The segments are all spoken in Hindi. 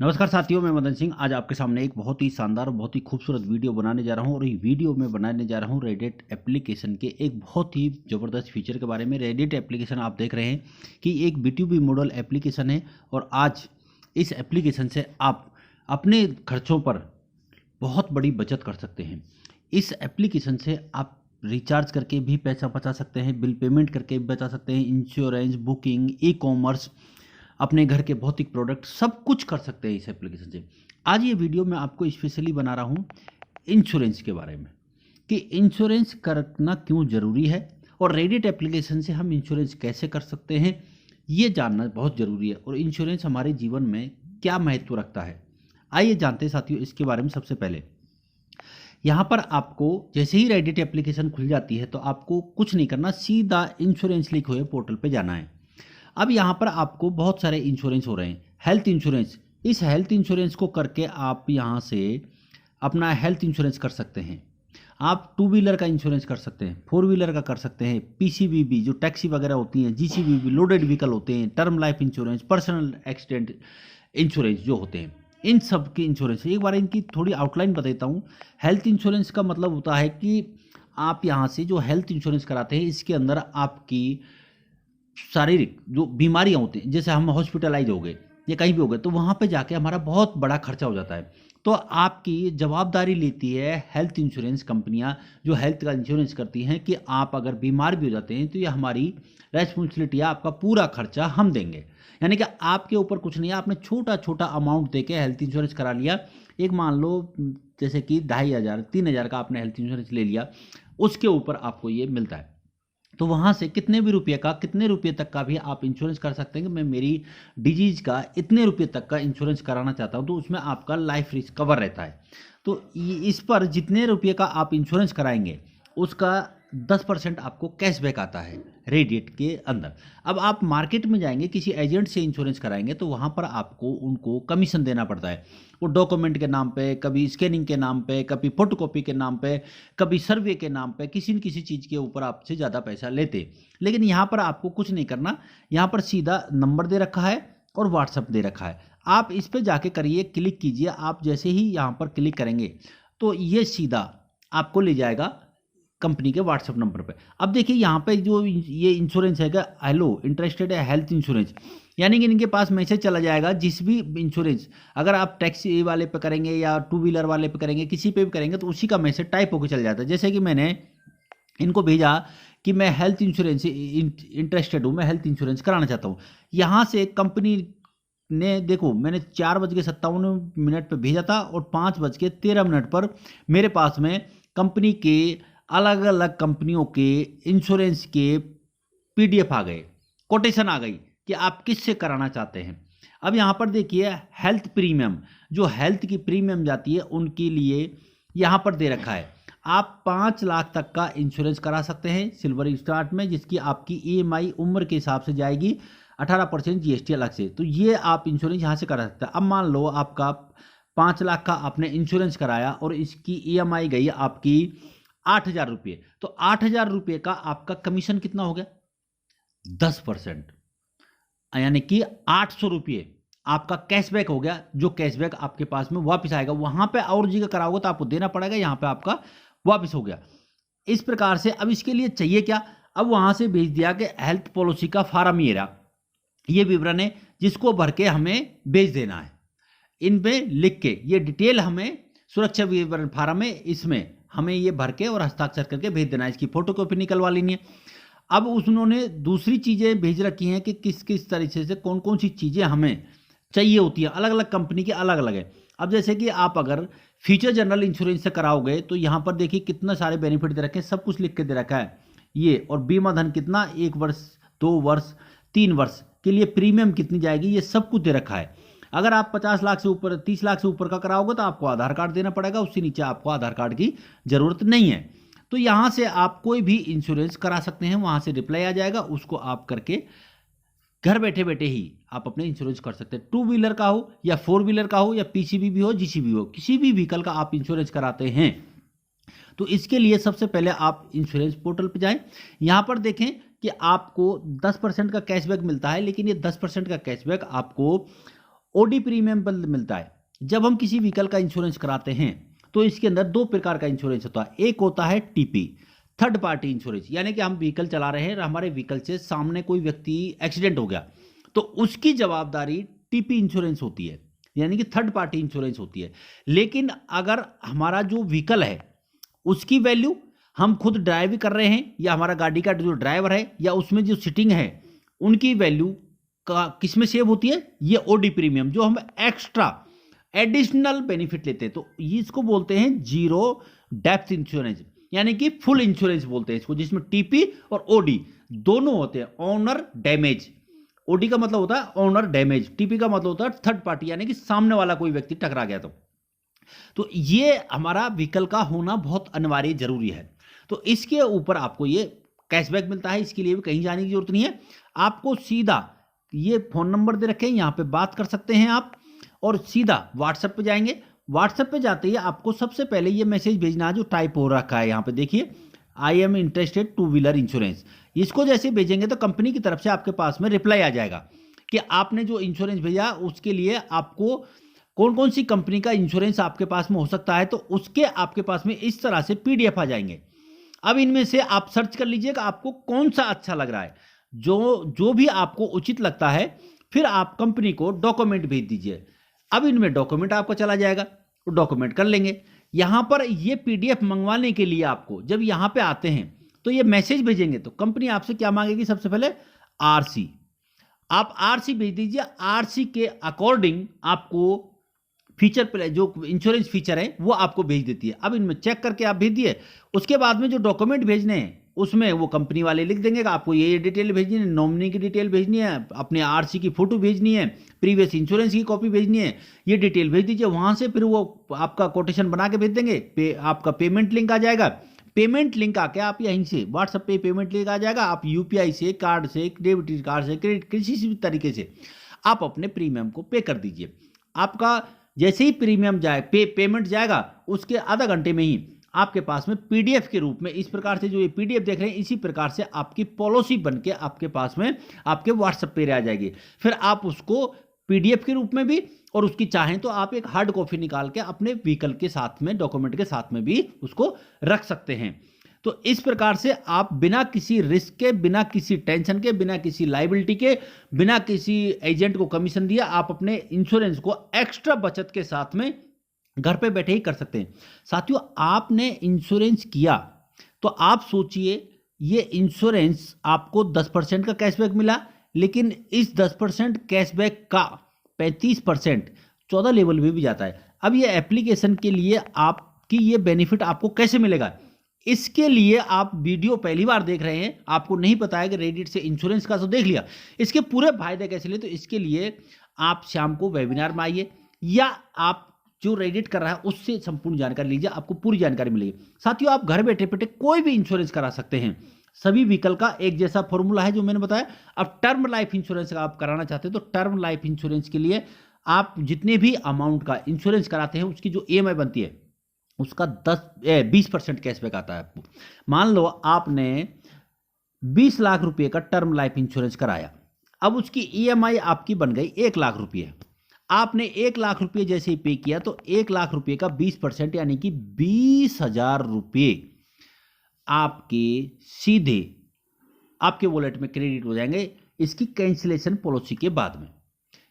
नमस्कार साथियों, मैं मदन सिंह आज आपके सामने एक बहुत ही शानदार और बहुत ही खूबसूरत वीडियो बनाने जा रहा हूं। और ये वीडियो में बनाने जा रहा हूं रेडिट एप्लीकेशन के एक बहुत ही ज़बरदस्त फीचर के बारे में। रेडिट एप्लीकेशन आप देख रहे हैं कि एक B2B मॉडल एप्लीकेशन है और आज इस एप्लीकेशन से आप अपने खर्चों पर बहुत बड़ी बचत कर सकते हैं। इस एप्लीकेशन से आप रिचार्ज करके भी पैसा बचा सकते हैं, बिल पेमेंट करके भी बचा सकते हैं, इंश्योरेंस, बुकिंग, ई-कॉमर्स, अपने घर के भौतिक प्रोडक्ट सब कुछ कर सकते हैं इस एप्लीकेशन से। आज ये वीडियो मैं आपको स्पेशली बना रहा हूँ इंश्योरेंस के बारे में कि इंश्योरेंस करना क्यों ज़रूरी है और रेडिट एप्लीकेशन से हम इंश्योरेंस कैसे कर सकते हैं, ये जानना बहुत ज़रूरी है। और इंश्योरेंस हमारे जीवन में क्या महत्व रखता है, आइए जानते हैं साथियों इसके बारे में। सबसे पहले यहाँ पर आपको जैसे ही रेडिट एप्लीकेशन खुल जाती है तो आपको कुछ नहीं करना, सीधा इंश्योरेंस लिखे हुए पोर्टल पे जाना है। अब यहाँ पर आपको बहुत सारे इंश्योरेंस हो रहे हैं। हेल्थ इंश्योरेंस, इस हेल्थ इंश्योरेंस को करके आप यहाँ से अपना हेल्थ इंश्योरेंस कर सकते हैं। आप 2 व्हीलर का इंश्योरेंस कर सकते हैं, 4 व्हीलर का कर सकते हैं, PCVB जो टैक्सी वगैरह होती हैं, GCVB लोडेड व्हीकल होते हैं, term life insurance, personal accident insurance जो होते हैं, इन सब की इंश्योरेंस। एक बार इनकी थोड़ी आउटलाइन बताता हूँ। हेल्थ इंश्योरेंस का मतलब होता है कि आप यहाँ से जो हेल्थ इंश्योरेंस कराते हैं इसके अंदर आपकी शारीरिक जो बीमारियां होती हैं, जैसे हम हॉस्पिटलाइज हो गए या कहीं भी हो गए तो वहाँ पे जाके हमारा बहुत बड़ा खर्चा हो जाता है। तो आपकी जवाबदारी लेती है हेल्थ इंश्योरेंस कंपनियां जो हेल्थ का इंश्योरेंस करती हैं कि आप अगर बीमार भी हो जाते हैं तो ये हमारी रेस्पॉन्सिबिलिटी है, आपका पूरा खर्चा हम देंगे। यानी कि आपके ऊपर कुछ नहीं है, आपने छोटा छोटा अमाउंट दे के हेल्थ इंश्योरेंस करा लिया। एक मान लो जैसे कि 2500 3000 का आपने हेल्थ इंश्योरेंस ले लिया, उसके ऊपर आपको ये मिलता है। तो वहाँ से कितने भी रुपये का, कितने रुपये तक का भी आप इंश्योरेंस कर सकते हैं कि मैं मेरी डिजीज का इतने रुपये तक का इंश्योरेंस कराना चाहता हूँ, तो उसमें आपका लाइफ रिस्क कवर रहता है। तो इस पर जितने रुपये का आप इंश्योरेंस कराएंगे उसका 10% आपको कैशबैक आता है रेडिट के अंदर। अब आप मार्केट में जाएंगे, किसी एजेंट से इंश्योरेंस कराएंगे तो वहाँ पर आपको उनको कमीशन देना पड़ता है। वो डॉक्यूमेंट के नाम पे, कभी स्कैनिंग के नाम पे, कभी फोटोकॉपी के नाम पे, कभी सर्वे के नाम पे, किसी न किसी चीज़ के ऊपर आपसे ज़्यादा पैसा लेते। लेकिन यहाँ पर आपको कुछ नहीं करना, यहाँ पर सीधा नंबर दे रखा है और व्हाट्सअप दे रखा है। आप इस पर जाके करिए, क्लिक कीजिए। आप जैसे ही यहाँ पर क्लिक करेंगे तो ये सीधा आपको ले जाएगा कंपनी के व्हाट्सएप नंबर पे। अब देखिए यहाँ पे जो ये इंश्योरेंस है, हेलो इंटरेस्टेड है हेल्थ इंश्योरेंस, यानी कि इनके पास मैसेज चला जाएगा। जिस भी इंश्योरेंस अगर आप टैक्सी वाले पे करेंगे या 2 व्हीलर वाले पे करेंगे, किसी पे भी करेंगे तो उसी का मैसेज टाइप होकर चल जाता है। जैसे कि मैंने इनको भेजा कि मैं हेल्थ इंश्योरेंस इंटरेस्टेड हूँ, मैं हेल्थ इंश्योरेंस कराना चाहता हूँ। यहाँ से कंपनी ने देखो, मैंने 4:57 पर भेजा था और 5:13 पर मेरे पास में कंपनी के अलग अलग कंपनियों के इंश्योरेंस के PDF आ गए, कोटेशन आ गई कि आप किससे कराना चाहते हैं। अब यहाँ पर देखिए हेल्थ प्रीमियम, जो हेल्थ की प्रीमियम जाती है उनके लिए यहाँ पर दे रखा है। आप 5 लाख तक का इंश्योरेंस करा सकते हैं सिल्वर स्टार्ट में, जिसकी आपकी EMI उम्र के हिसाब से जाएगी, 18% GST अलग से। तो ये आप इंश्योरेंस यहाँ से करा सकते हैं। अब मान लो आपका 5 लाख का आपने इंश्योरेंस कराया और इसकी EMI गई आपकी 8,000 रुपये, तो 8,000 रुपये का आपका कमीशन कितना हो गया? 10%, यानी कि 800 रुपये आपका कैशबैक हो गया, जो कैशबैक आपके पास में वापस आएगा। वहां पे और जगह कराओगे तो आपको देना पड़ेगा, यहाँ पे आपका वापस हो गया। इस प्रकार से अब इसके लिए चाहिए क्या? अब वहां से भेज दिया कि हेल्थ पॉलिसी का फार्म ये रहा, ये विवरण है जिसको भर के हमें भेज देना है। इन पे लिख के ये डिटेल हमें सुरक्षा विवरण फार्म है, इसमें हमें ये भर के और हस्ताक्षर करके भेज देना है। इसकी फोटोकॉपी निकलवा लेनी है। अब उन्होंने दूसरी चीज़ें भेज रखी हैं कि किस किस तरीके से कौन कौन सी चीज़ें हमें चाहिए होती हैं, अलग अलग कंपनी की अलग अलग है। अब जैसे कि आप अगर फ्यूचर जनरल इंश्योरेंस से कराओगे तो यहाँ पर देखिए कितना सारे बेनिफिट दे रखे हैं, सब कुछ लिख के दे रखा है ये। और बीमा धन कितना, 1 वर्ष, 2 वर्ष, 3 वर्ष के लिए प्रीमियम कितनी जाएगी, ये सब कुछ दे रखा है। अगर आप 50 लाख से ऊपर, 30 लाख से ऊपर का कराओगे तो आपको आधार कार्ड देना पड़ेगा, उससे नीचे आपको आधार कार्ड की जरूरत नहीं है। तो यहाँ से आप कोई भी इंश्योरेंस करा सकते हैं, वहाँ से रिप्लाई आ जाएगा, उसको आप करके घर बैठे बैठे ही आप अपने इंश्योरेंस कर सकते हैं। 2 व्हीलर का हो या 4 व्हीलर का हो या PCV हो, GCV हो, किसी भी व्हीकल का आप इंश्योरेंस कराते हैं तो इसके लिए सबसे पहले आप इंश्योरेंस पोर्टल पर जाएं। यहाँ पर देखें कि आपको 10% का कैशबैक मिलता है, लेकिन ये 10% का कैशबैक आपको ओडी प्रीमियम मिलता है। जब हम किसी व्हीकल का इंश्योरेंस कराते हैं तो इसके अंदर दो प्रकार का इंश्योरेंस होता है। एक होता है टीपी, थर्ड पार्टी इंश्योरेंस, यानी कि हम व्हीकल चला रहे हैं, हमारे व्हीकल से सामने कोई व्यक्ति एक्सीडेंट हो गया तो उसकी जवाबदारी टीपी इंश्योरेंस होती है, यानी कि थर्ड पार्टी इंश्योरेंस होती है। लेकिन अगर हमारा जो व्हीकल है उसकी वैल्यू हम खुद ड्राइव कर रहे हैं या हमारा गाड़ी का जो ड्राइवर है या उसमें जो सीटिंग है उनकी वैल्यू का किस में सेव होती है, ये ओडी प्रीमियम, जो हम एक्स्ट्रा एडिशनल बेनिफिट लेते हैं। तो इसको बोलते हैं जीरो डेप्थ इंश्योरेंस, यानी कि फुल इंश्योरेंस बोलते हैं इसको, जिसमें टीपी और ओडी दोनों होते हैं। ऑनर डैमेज, ओडी का मतलब होता है ऑनर डैमेज, टीपी का मतलब होता है थर्ड पार्टी, यानी कि सामने वाला कोई व्यक्ति टकरा गया तो ये हमारा व्हीकल का होना बहुत अनिवार्य जरूरी है। तो इसके ऊपर आपको ये कैशबैक मिलता है, इसके लिए भी कहीं जाने की जरूरत नहीं है। आपको सीधा ये फोन नंबर दे रखे हैं, यहाँ पे बात कर सकते हैं आप, और सीधा व्हाट्सएप पे जाएंगे। व्हाट्सएप पे जाते ही आपको सबसे पहले ये मैसेज भेजना है जो टाइप हो रखा है यहाँ पे, देखिए I am interested two wheeler insurance. इसको जैसे भेजेंगे तो कंपनी की तरफ से आपके पास में रिप्लाई आ जाएगा कि आपने जो इंश्योरेंस भेजा उसके लिए आपको कौन कौन सी कंपनी का इंश्योरेंस आपके पास में हो सकता है, तो उसके आपके पास में इस तरह से पीडीएफ आ जाएंगे। अब इनमें से आप सर्च कर लीजिएगा आपको कौन सा अच्छा लग रहा है, जो भी आपको उचित लगता है, फिर आप कंपनी को डॉक्यूमेंट भेज दीजिए। अब इनमें डॉक्यूमेंट आपका चला जाएगा, तो डॉक्यूमेंट कर लेंगे। यहां पर ये पीडीएफ मंगवाने के लिए आपको जब यहां पे आते हैं तो ये मैसेज भेजेंगे तो कंपनी आपसे क्या मांगेगी, सबसे पहले आरसी, आप आरसी भेज दीजिए। आरसी के अकॉर्डिंग आपको फीचर जो इंश्योरेंस फीचर है वो आपको भेज देती है। अब इनमें चेक करके आप भेज दिए, उसके बाद में जो डॉक्यूमेंट भेजने हैं उसमें वो कंपनी वाले लिख देंगे कि आपको ये डिटेल भेजनी है, नॉमिनी की डिटेल भेजनी है, अपने आरसी की फोटो भेजनी है, प्रीवियस इंश्योरेंस की कॉपी भेजनी है, ये डिटेल भेज दीजिए। वहां से फिर वो आपका कोटेशन बना के भेज देंगे। आपका पेमेंट लिंक आ जाएगा, पेमेंट लिंक आके आप यहीं से व्हाट्सएप पे पेमेंट लिंक आ जाएगा, आप यूपीआई से, कार्ड से, डेबिट कार्ड से, क्रेडिट, किसी भी तरीके से आप अपने प्रीमियम को पे कर दीजिए। आपका जैसे ही प्रीमियम जाए पेमेंट जाएगा उसके आधा घंटे में ही आपके पास में पीडीएफ के रूप में इस प्रकार से, जो ये पीडीएफ देख रहे हैं इसी प्रकार से आपकी पॉलिसी बनके आपके पास में आपके व्हाट्सएप पे आ जाएगी। फिर आप उसको पीडीएफ के रूप में भी, और उसकी चाहें तो आप एक हार्ड कॉपी निकाल के अपने व्हीकल के साथ में, डॉक्यूमेंट के साथ में भी उसको रख सकते हैं। तो इस प्रकार से आप बिना किसी रिस्क के, बिना किसी टेंशन के, बिना किसी लाइबिलिटी के, बिना किसी एजेंट को कमीशन दिया आप अपने इंश्योरेंस को एक्स्ट्रा बचत के साथ में घर पे बैठे ही कर सकते हैं। साथियों, आपने इंश्योरेंस किया तो आप सोचिए, ये इंश्योरेंस आपको 10% का कैशबैक मिला, लेकिन इस 10% कैशबैक का 35% 14 लेवल में भी जाता है। अब ये एप्लीकेशन के लिए आपकी ये बेनिफिट आपको कैसे मिलेगा, इसके लिए आप वीडियो पहली बार देख रहे हैं, आपको नहीं पता है कि रेडिट से इंश्योरेंस का, तो देख लिया, इसके पूरे फायदे कैसे ले, तो इसके लिए आप शाम को वेबिनार में आइए या आप जो रेडिट कर रहा है उससे संपूर्ण जानकारी लीजिए, आपको पूरी जानकारी मिलेगी। साथियों, आप घर बैठे बैठे कोई भी इंश्योरेंस करा सकते हैं, सभी व्हीकल का एक जैसा फॉर्मूला है जो मैंने बताया। अब टर्म लाइफ इंश्योरेंस का आप कराना चाहते हैं तो टर्म लाइफ इंश्योरेंस के लिए आप जितने भी अमाउंट का इंश्योरेंस कराते हैं उसकी जो ईएमआई बनती है उसका 20% कैशबैक आता है आपको। मान लो आपने 20 लाख रुपए का टर्म लाइफ इंश्योरेंस कराया, अब उसकी ईएमआई आपकी बन गई 1 लाख रुपए। आपने 1 लाख रुपए जैसे ही पे किया तो 1 लाख रुपए का 20% यानी कि 20,000 रुपए आपके सीधे आपके वॉलेट में क्रेडिट हो जाएंगे इसकी कैंसिलेशन पॉलिसी के बाद में।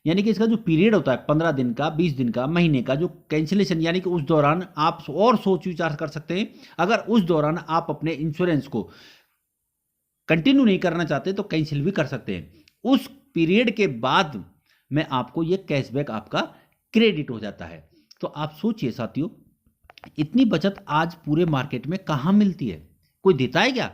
यानी कि इसका जो पीरियड होता है 15 दिन का, 20 दिन का, महीने का, जो कैंसिलेशन, यानी कि उस दौरान आप और सोच विचार कर सकते हैं। अगर उस दौरान आप अपने इंश्योरेंस को कंटिन्यू नहीं करना चाहते तो कैंसिल भी कर सकते हैं। उस पीरियड के बाद में आपको ये कैशबैक आपका क्रेडिट हो जाता है। तो आप सोचिए साथियों, इतनी बचत आज पूरे मार्केट में कहां मिलती है? कोई देता है क्या?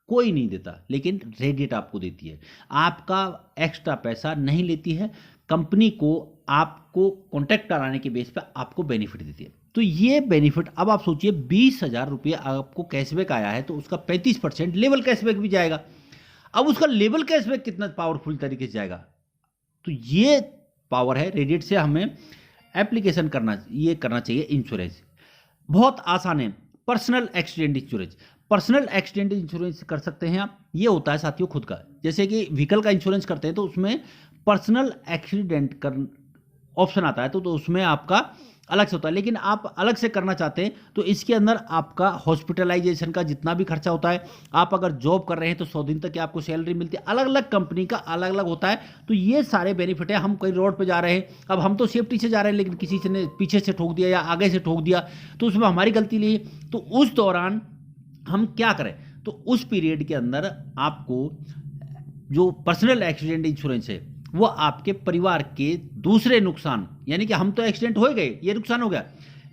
कोई नहीं देता, लेकिन रेडिट आपको देती है। आपका एक्स्ट्रा पैसा नहीं लेती है, कंपनी को आपको कॉन्टैक्ट कराने के बेस पर आपको बेनिफिट देती है। तो ये बेनिफिट, अब आप सोचिए 20,000 रुपये आपको कैशबैक आया है तो उसका 35% लेवल कैशबैक भी जाएगा। अब उसका लेवल कैशबैक कितना पावरफुल तरीके से जाएगा, तो ये पावर है रेडिट से हमें एप्लीकेशन करना चाहिए। इंश्योरेंस बहुत आसान है। Personal accident insurance, personal accident insurance कर सकते हैं आप। ये होता है साथियों खुद का, जैसे कि व्हीकल का इंश्योरेंस करते हैं तो उसमें पर्सनल एक्सीडेंट ऑप्शन आता है तो उसमें आपका अलग से होता है। लेकिन आप अलग से करना चाहते हैं तो इसके अंदर आपका हॉस्पिटलाइजेशन का जितना भी खर्चा होता है, आप अगर जॉब कर रहे हैं तो 100 दिन तक की आपको सैलरी मिलती है, अलग अलग कंपनी का अलग अलग होता है। तो ये सारे बेनिफिट है। हम कहीं रोड पे जा रहे हैं, अब हम तो सेफ्टी से जा रहे हैं लेकिन किसी से ने पीछे से ठोक दिया या आगे से ठोक दिया तो उसमें हमारी गलती नहीं है। तो उस दौरान हम क्या करें, तो उस पीरियड के अंदर आपको जो पर्सनल एक्सीडेंट इंश्योरेंस है वो आपके परिवार के दूसरे नुकसान, यानी कि हम तो एक्सीडेंट हो गए, ये नुकसान हो गया,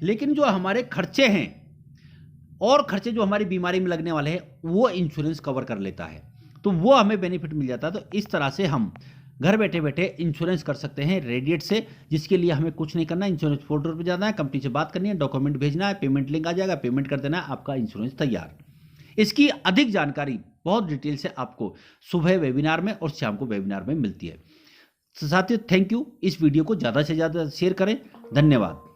लेकिन जो हमारे खर्चे हैं और खर्चे जो हमारी बीमारी में लगने वाले हैं वो इंश्योरेंस कवर कर लेता है, तो वो हमें बेनिफिट मिल जाता है। तो इस तरह से हम घर बैठे बैठे इंश्योरेंस कर सकते हैं रेडिएट से, जिसके लिए हमें कुछ नहीं करना है। इंश्योरेंस पोर्टल पर जाना है, कंपनी से बात करनी है, डॉक्यूमेंट भेजना है, पेमेंट लिंक आ जाएगा, पेमेंट कर देना है, आपका इंश्योरेंस तैयार। इसकी अधिक जानकारी बहुत डिटेल से आपको सुबह वेबिनार में और शाम को वेबिनार में मिलती है। साथियों, थैंक यू। इस वीडियो को ज़्यादा से ज़्यादा शेयर करें। धन्यवाद।